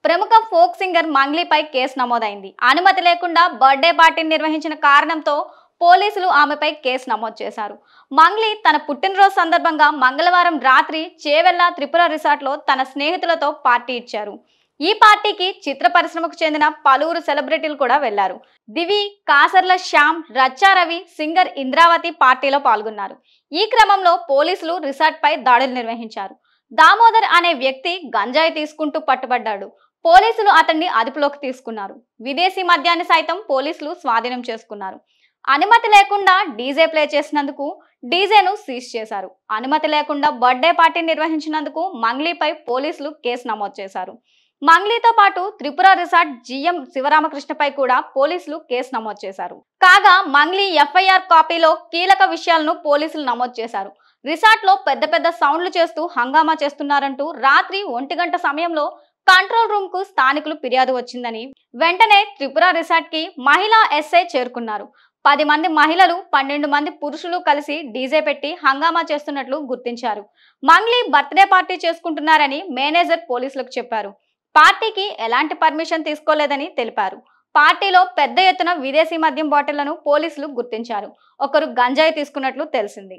ప్రముఖ folk singer మంగ్లీపై case నమోదైంది. అనుమతి లేకుండా బర్త్డే పార్టీని నిర్వహించిన కారణంతో పోలీసులు ఆమెపై కేసు నమోదు చేశారు. మంగ్లీ తన పుట్టినరోజు సందర్భంగా మంగళవారం రాత్రి చేవెళ్ల త్రిపుర రిసార్ట్లో తన స్నేహితులతో పార్టీ ఇచ్చారు. ఈ పార్టీకి చిత్ర పరిశ్రమకు చెందిన పలువురు సెలబ్రిటీలు కూడా వెళ్లారు. దివి, కాసర్ల శ్యామ్, రచ్చా రవి, సింగర్ ఇంద్రావతి పార్టీలో పాల్గొన్నారు. ఈ క్రమంలో పోలీసులు రిసార్ట్పై దాడులు నిర్వహించారు. దామోదర్ అనే వ్యక్తి గంజాయి తీసుకుంటూ పట్టుబడ్డాడు. పోలీసులు అతన్ని అదుపులోకి తీసుకున్నారు. విదేశీ మద్యాన్ని సైతం పోలీసులు స్వాధీనం చేసుకున్నారు. అనుమతి లేకుండా డీజే ప్లే చేసినందుకు డీజేను సీజ్ చేశారు. అనుమతి లేకుండా బర్త్డే పార్టీ నిర్వహించినందుకు మంగ్లీపై పోలీసులు కేసు నమోదు చేశారు. మంగ్లీతో పాటు త్రిపుర రిసార్ట్ జీఎం శివరామకృష్ణపై కూడా పోలీసులు కేసు నమోదు చేశారు. కాగా మంగ్లీ ఎఫ్ఐఆర్ కాపీలో కీలక విషయాలను పోలీసులు నమోదు చేశారు. రిసార్ట్లో పెద్ద పెద్ద సౌండ్లు చేస్తూ హంగామా చేస్తున్నారంటూ రాత్రి 1 గంట సమయంలో కంట్రోల్ రూమ్ కు స్థానికులు ఫిర్యాదు వచ్చిందని వెంటనే త్రిపుర రిసార్ట్ కి మహిళా ఎస్ఐ చేరుకున్నారు. 10 మంది మహిళలు 12 మంది పురుషులు కలిసి డీజే పెట్టి హంగామా చేస్తున్నట్లు గుర్తించారు. మంగ్లీ బర్త్డే పార్టీ చేసుకుంటున్నారని మేనేజర్ పోలీసులకు చెప్పారు. పార్టీకి ఎలాంటి పర్మిషన్ తీసుకోలేదని తెలిపారు. పార్టీలో పెద్ద ఎత్తున విదేశీ మద్యం బాటిళ్లను పోలీసులు గుర్తించారు. ఒకరు గంజాయి తీసుకున్నట్లు తెలిసింది.